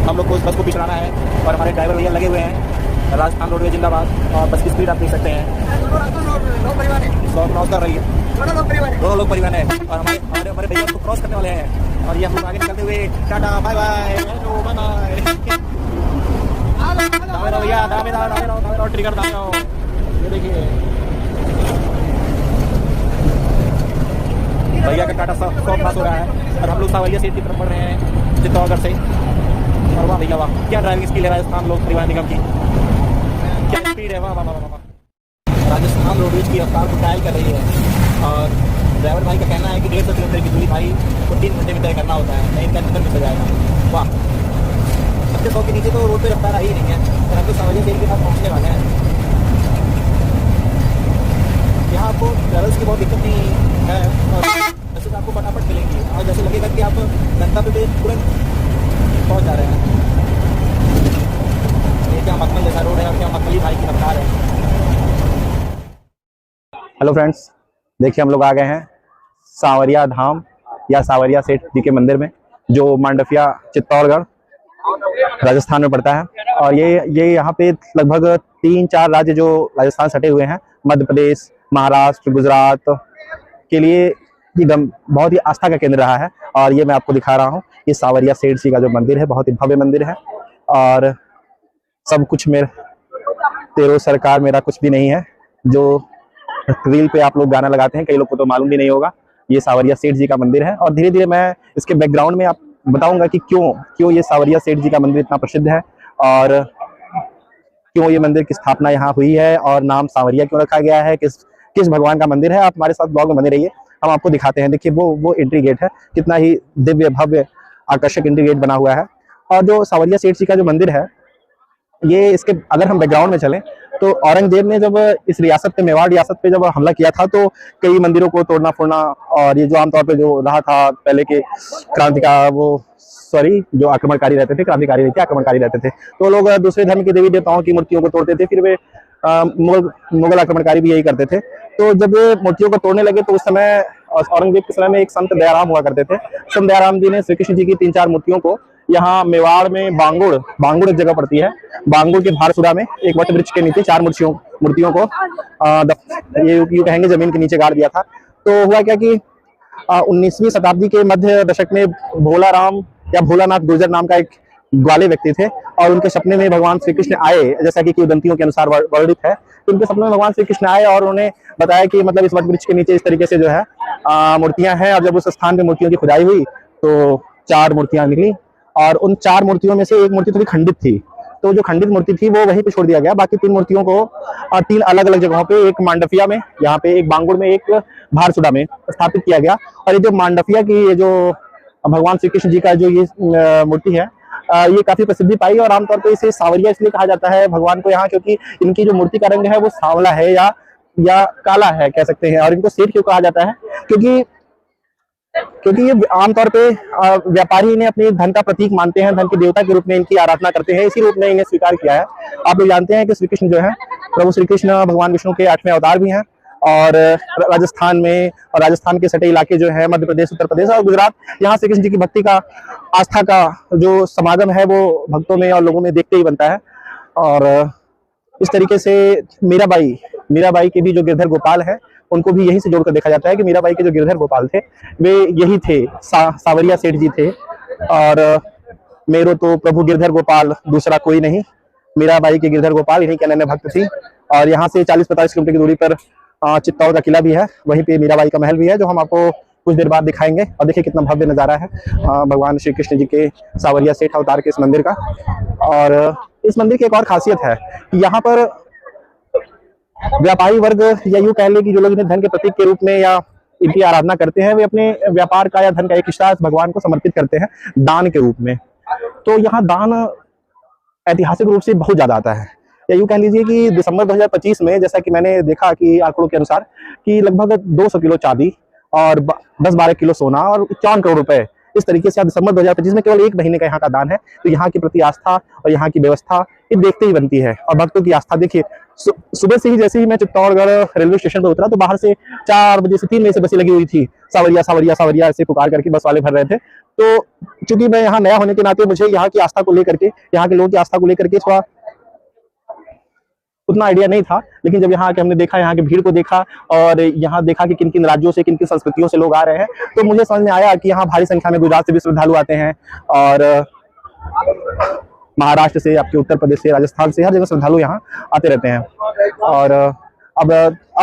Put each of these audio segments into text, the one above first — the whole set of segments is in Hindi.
हम लोग को इस बस को भी चलाना है और हमारे ड्राइवर भैया लगे हुए हैं। राजस्थान रोडवेज जिंदाबाद। और बस की स्पीड आप देख सकते हैं 100 क्रॉस कर रही है। दोनों लोग परिवहन है और हमारे हमारे हमारे भैया को क्रॉस करने वाले हैं और ये हम लोग आगे निकलते हुए tata bye bye bye bye. भैया दावे ट्रिगर दावे। ये देखिए भैया का टाटा सब पास हो रहा है और हम लोग सावरिया सीट की तरफ बढ़ रहे हैं चित्तौड़गढ़ से। और वाह भैया वाह, क्या ड्राइविंग स्किल है राजस्थान लोक परिवहन निगम की, क्या स्पीड है, वाह वाह वाह वाह। राजस्थान रोडवेज की रफ्तार को ट्रायल कर रही है और ड्राइवर भाई का कहना है कि 150 किलोमीटर की दूरी भाई को 3 घंटे में तय करना होता है, नहीं इतना मिस हो जाएगा। वाह, 100 के नीचे तो रोड पर रफ्तार आ ही नहीं है और हम तो सावरिया सीट के साथ पहुँचने वाले हैं। यहाँ आपको ट्रैवल्स की बहुत दिक्कत नहीं है और वैसे तो आपको फटाफट मिलेंगी और जैसे लगेगा कि आप गंतव्य पे तुरंत पहुँच जा रहे हैं। ये क्या मखमल जैसा रोड है और क्या मखमली भाई की रफ्तार है। हेलो फ्रेंड्स, देखिए हम लोग आ गए हैं सांवरिया धाम या सांवरिया सेठ जी के मंदिर में, जो मांडफिया चित्तौड़गढ़ राजस्थान में पड़ता है। और ये यहाँ पे लगभग 3-4 राज्य जो राजस्थान सटे हुए हैं, मध्य प्रदेश, महाराष्ट्र, गुजरात के लिए ये बहुत ही आस्था का केंद्र रहा है। और ये मैं आपको दिखा रहा हूँ, ये सांवरिया सेठ जी का जो मंदिर है बहुत ही भव्य मंदिर है। और सब कुछ मेरे तेरो सरकार मेरा कुछ भी नहीं है, जो रील पे आप लोग गाना लगाते हैं, कई लोग को तो मालूम भी नहीं होगा। ये सांवरिया सेठ जी का मंदिर है और धीरे धीरे मैं इसके बैकग्राउंड में आप बताऊंगा कि क्यों ये सांवरिया सेठ जी का मंदिर इतना प्रसिद्ध है और क्यों ये मंदिर की स्थापना यहाँ हुई है और नाम सांवरिया क्यों रखा गया है, किस भगवान का मंदिर है। आप हमारे साथ ब्लॉग में बने रहिए, हम आपको दिखाते हैं। देखिए वो एंट्री गेट है, कितना ही दिव्य भव्य आकर्षक एंट्री गेट बना हुआ है। और जो सांवरिया सेठ जी का जो मंदिर है, ये इसके अगर हम बैकग्राउंड में चलें तो औरंगजेब ने जब इस रियासत पे, मेवाड़ रियासत पे जब हमला किया था तो कई मंदिरों को तोड़ना फोड़ना, और ये जो आमतौर पे जो रहा था पहले के जो आक्रमणकारी रहते थे, क्रांतिकारी रहते आक्रमणकारी रहते थे, तो लोग दूसरे धर्म के देवी देवताओं की मूर्तियों को तोड़ते थे। फिर वे मुगल आक्रमणकारी भी यही करते थे। तो जब वे मूर्तियों को तोड़ने लगे तो उस समय औरंगजेब के समय में एक संत दयाराम हुआ करते थे। संत दयाराम जी ने श्री कृष्ण जी की 3-4 मूर्तियों को यहाँ मेवाड़ में बांगुड़ एक जगह पड़ती है, बांगुड़ के भारसुरा में एक वट वृक्ष के नीचे 4 मूर्तियों को ये यूं कहेंगे जमीन के नीचे गाड़ दिया था। तो हुआ क्या कि 19वीं शताब्दी के मध्य दशक में भोलाराम या भोलानाथ गुर्जर नाम का एक ग्वाले व्यक्ति थे और उनके सपने में भगवान श्री कृष्ण आए, जैसा कि किंवदंतियों के अनुसार वर्णित है। तो उनके सपने में भगवान श्री कृष्ण आए और उन्होंने बताया कि मतलब इस वट वृक्ष के नीचे इस तरीके से जो है मूर्तियां हैं। और जब उस स्थान पे मूर्तियों की खुदाई हुई तो 4 मूर्तियां निकली और उन 4 मूर्तियों में से एक मूर्ति थोड़ी खंडित थी, तो जो खंडित मूर्ति थी वो वहीं पे छोड़ दिया गया। बाकी 3 मूर्तियों को 3 अलग अलग जगहों पे, एक मांडफिया में, यहाँ पे एक बांगुड़ में, एक भारसुरा में स्थापित किया गया। और ये जो मांडफिया की ये जो भगवान श्री कृष्ण जी का जो ये मूर्ति है, ये काफी प्रसिद्धि पाई और आमतौर पर इसे सांवरिया इसलिए कहा जाता है भगवान को यहाँ, क्योंकि इनकी जो मूर्ति का रंग है वो सांवला है या काला है कह सकते हैं। और इनको सेठ क्यों कहा जाता है, क्योंकि ये आमतौर पे व्यापारी इन्हें अपने धन का प्रतीक मानते हैं, धन के देवता के रूप में इनकी आराधना करते हैं, इसी रूप में इन्हें स्वीकार किया है। आप लोग जानते हैं कि श्री कृष्ण जो है, प्रभु श्री कृष्ण भगवान विष्णु के 8वें अवतार भी हैं। और राजस्थान में और राजस्थान के सटे इलाके जो है मध्य प्रदेश, उत्तर प्रदेश और गुजरात, यहाँ श्री कृष्ण जी की भक्ति का, आस्था का जो समागम है वो भक्तों में और लोगों में देखते ही बनता है। और इस तरीके से मीराबाई के भी जो गिरधर गोपाल है, उनको भी यही से जोड़कर देखा जाता है कि मीराबाई के जो गिरधर गोपाल थे वे यही थे, सांवरिया सेठ जी थे। और मेरो तो प्रभु गिरधर गोपाल दूसरा कोई नहीं, मीराबाई के गिरधर गोपाल इन्हीं के अनन्य भक्त थी। और यहाँ से 40-45 किलोमीटर की दूरी पर चित्तौड़ का किला भी है, वहीं पे मीराबाई का महल भी है, जो हम आपको कुछ देर बाद दिखाएंगे। और देखिए कितना भव्य नजारा है भगवान श्री कृष्ण जी के सांवरिया सेठ अवतार के इस मंदिर का। और इस मंदिर की एक और खासियत है कि यहाँ पर व्यापारी वर्ग या यूं कह ले कि जो लोग इन्हें धन के प्रतीक के रूप में या इनकी आराधना करते हैं, वे अपने व्यापार का या धन का एक हिस्सा भगवान को समर्पित करते हैं दान के रूप में। तो यहाँ दान ऐतिहासिक रूप से बहुत ज्यादा आता है। या यूं कह लीजिए कि दिसंबर 2025 में, जैसा कि मैंने देखा कि आंकड़ों के अनुसार, कि लगभग 200 किलो चांदी और 10-12 किलो सोना और 51 करोड़ रुपए, इस तरीके से दिसंबर 2025 में केवल 1 महीने का यहाँ का दान है। तो यहाँ के प्रति आस्था और यहाँ की व्यवस्था ये देखते ही बनती है। और भक्तों की आस्था देखिए, सुबह से ही जैसे ही मैं चित्तौड़गढ़ रेलवे स्टेशन पर उतरा तो बाहर से 4 बजे से 3 बजे से बसें लगी हुई थी, सावरिया सावरिया सावरिया ऐसे पुकार करके बस वाले भर रहे थे। तो चूंकि मैं यहाँ नया होने के नाते मुझे यहाँ की आस्था को लेकर के, यहाँ के लोगों की आस्था को लेकर के थोड़ा उतना आइडिया नहीं था, लेकिन जब यहाँ आके हमने देखा, यहाँ की भीड़ को देखा और यहाँ देखा कि किन किन राज्यों से, किन किन संस्कृतियों से लोग आ रहे हैं, तो मुझे समझ में आया कि यहाँ भारी संख्या में गुजरात से भी श्रद्धालु आते हैं और महाराष्ट्र से, आपके उत्तर प्रदेश से, राजस्थान से, हर जगह श्रद्धालु यहाँ आते रहते हैं। और अब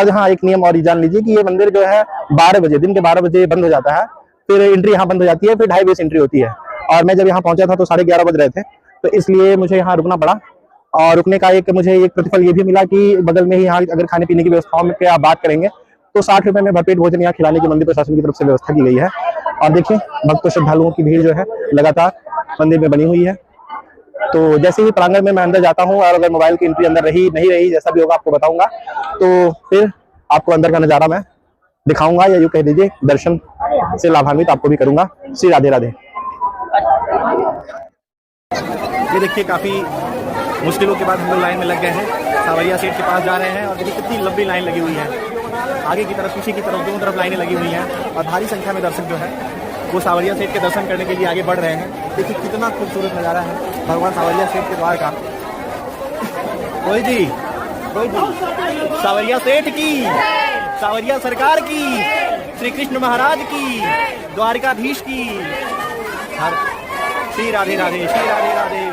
यहाँ एक नियम और जान लीजिए कि ये मंदिर जो है 12 बजे, दिन के 12 बजे बंद हो जाता है, फिर एंट्री यहाँ बंद हो जाती है, फिर 2:30 बजे से एंट्री होती है। और मैं जब यहाँ पहुंचा था तो 11:30 बज रहे थे, तो इसलिए मुझे यहाँ रुकना पड़ा। और रुकने का मुझे एक प्रतिफल ये भी मिला कि बगल में ही यहाँ अगर खाने पीने की व्यवस्थाओं में आप बात करेंगे तो 60 रुपए में भरपेट भोजन यहाँ खिलाने की मंदिर प्रशासन की तरफ से व्यवस्था की गई है। और देखिए भक्तों श्रद्धालुओं की भीड़ जो है लगातार मंदिर में बनी हुई है। तो जैसे ही प्रांगण में मैं अंदर जाता हूँ और अगर मोबाइल की एंट्री अंदर रही नहीं रही, जैसा भी होगा आपको बताऊंगा, तो फिर आपको अंदर का नजारा मैं दिखाऊंगा, या यूं कह दीजिए दर्शन से लाभान्वित आपको भी करूंगा। श्री राधे राधे। ये देखिए काफी मुश्किलों के बाद हम लोग लाइन में लग गए हैं, सावरिया सेठ के पास जा रहे हैं और देखिए कितनी लंबी लाइन लगी हुई है, आगे की तरफ पीछे की तरफ दोनों तरफ लाइनें लगी हुई हैं और भारी संख्या में दर्शक जो है वो सावरिया सेठ के दर्शन करने के लिए आगे बढ़ रहे हैं। देखिए कितना खूबसूरत नज़ारा है भगवान सावरिया सेठ के द्वार का। रोहित जी, सावरिया सेठ की, सावरिया सरकार की, श्री कृष्ण महाराज की, द्वारकाधीश की, श्री राधे राधे, श्री राधे राधे।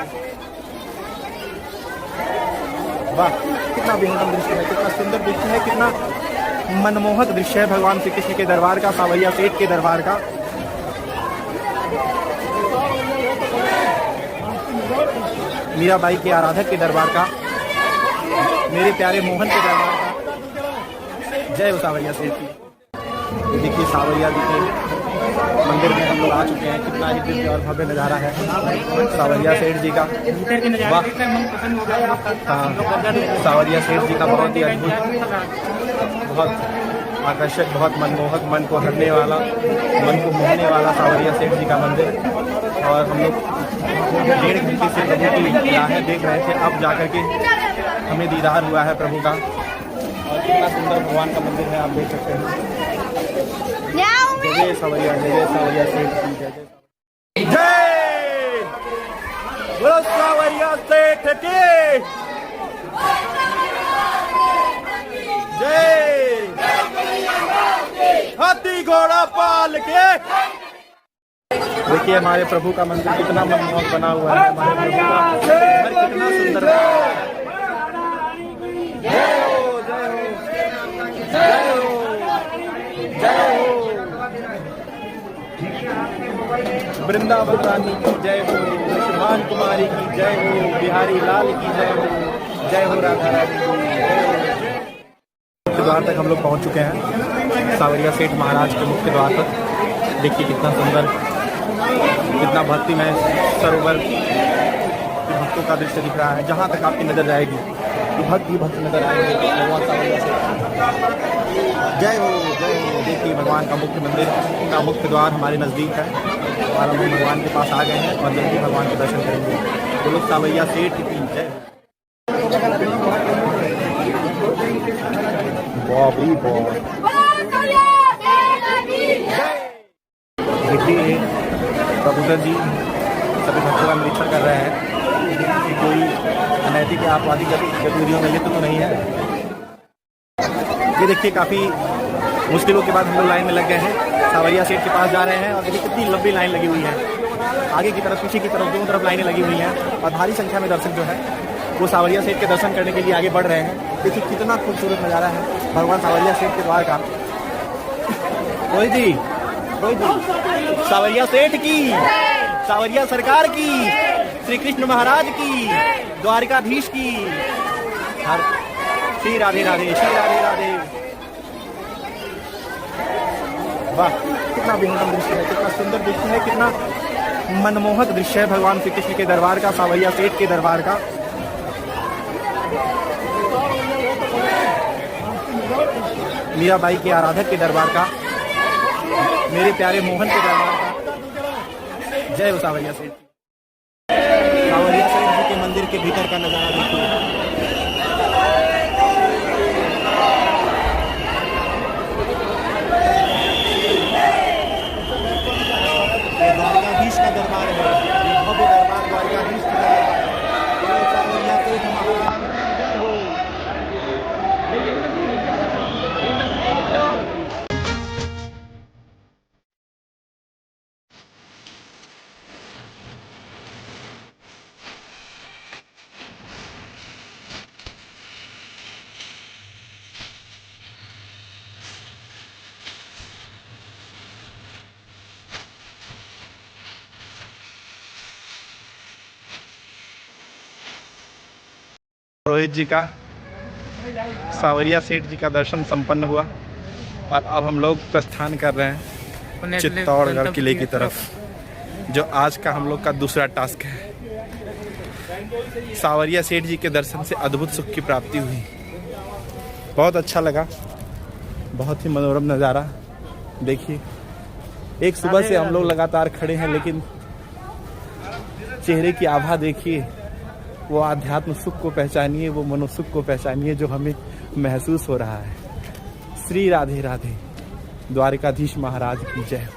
वाह, कितना बेहतरीन दृश्य है, कितना सुंदर दृश्य है, कितना मनमोहक दृश्य है भगवान श्री कृष्ण के दरबार का, सावरिया सेठ के दरबार का। मीराबाई के आराधक के दरबार का, मेरे प्यारे मोहन के दरबार का। जय हो सावरिया सेठ की। देखिए सावरिया जी के मंदिर में हम लोग आ चुके हैं, कितना ही दिव्य और भव्य नज़ारा है सावरिया सेठ जी का। वाह, हाँ, सावरिया सेठ जी का बहुत ही अद्भुत, बहुत आकर्षक, बहुत मनमोहक, मन को हरने वाला, मन को मोहने वाला सावरिया सेठ जी का मंदिर। और हम लोग 1.5 घंटे से प्रभु की राहें देख रहे थे, अब जाकर के हमें दीदार हुआ है प्रभु का। और कितना सुंदर भगवान का मंदिर है, आप देख सकते हैं। जय सावरिया, जय सावरिया सेठ की जय। जय बोलो सावरिया सेठ की जय। हाथी घोड़ा पाल के। देखिए हमारे प्रभु का मंदिर कितना मनमोहक बना हुआ है, हमारे प्रभु का घर कितना सुंदर है। जय हो, जय हो, जय हो, जय हो। वृंदावन रानी की जय हो, विष्णुमान कुमारी की जय हो, बिहारी लाल की जय हो, जय हो राधा रानी की। मुख्य द्वार तक हम लोग पहुंच चुके हैं, सावरिया सेठ महाराज के मुख्य द्वार तक। देखिए कितना सुंदर, कितना भक्तिमय सरोवर भक्तों का दृश्य दिख रहा है। जहाँ तक आपकी नजर जाएगी भक्त ही भक्त नजर आएंगे भगवान सावरिया सेठ। जय हो, जय हो। देखिए भगवान का मुख्य मंदिर का मुख्य द्वार हमारे नज़दीक है और हम भगवान के पास आ गए हैं और जल्दी भगवान के दर्शन करेंगे। तो लोग सावरिया सेठ की जय। देखिए प्रभुदत्त जी सभी भक्तों का निरीक्षण कर रहे हैं कि कोई अनैतिक या आपराधिक गतिविधियों में लिप्त तो नहीं है। ये देखिए काफ़ी मुश्किलों के बाद हम लोग लाइन में लग गए हैं, सावरिया सेठ के पास जा रहे हैं और देखिए कितनी लंबी लाइन लगी हुई है, आगे की तरफ पीछे की तरफ दोनों तरफ लाइनें लगी हुई हैं और भारी संख्या में दर्शक जो है वो सावरिया सेठ के दर्शन करने के लिए आगे बढ़ रहे हैं। देखिए कितना खूबसूरत नज़ारा है भगवान सावरिया सेठ के द्वार का। रोहित जी, सावरिया सेठ की, सावरिया सरकार की, श्री कृष्ण महाराज की, द्वारकाधीश की, श्री राधे राधे, श्री राधे राधे। वाह, कितना बेहतरीन दृश्य है, कितना सुंदर दृश्य है, कितना मनमोहक दृश्य है भगवान श्री कृष्ण के दरबार का, सावरिया सेठ के दरबार का। मीराबाई के आराधक के दरबार का, मेरे प्यारे मोहन के दरबार का। जय हो सावरिया सेठ। सावरिया सेठ जी के मंदिर के भीतर का नजारा देखिए। ये द्वारकाधीश का दरबार है, ये भव्य दरबार द्वारकाधीश का दरबार है। ये सावरिया सेठ महाराज हो। रोहित जी का सावरिया सेठ जी का दर्शन संपन्न हुआ और अब हम लोग प्रस्थान कर रहे हैं चित्तौड़गढ़ किले की तरफ, जो आज का हम लोग का दूसरा टास्क है। सावरिया सेठ जी के दर्शन से अद्भुत सुख की प्राप्ति हुई, बहुत अच्छा लगा, बहुत ही मनोरम नज़ारा। देखिए, एक सुबह से हम लोग लगातार खड़े हैं, लेकिन चेहरे की आभा देखिए, वो आध्यात्म सुख को पहचानिए, वो मनोसुख को पहचानिए जो हमें महसूस हो रहा है। श्री राधे राधे। द्वारकाधीश महाराज की जय।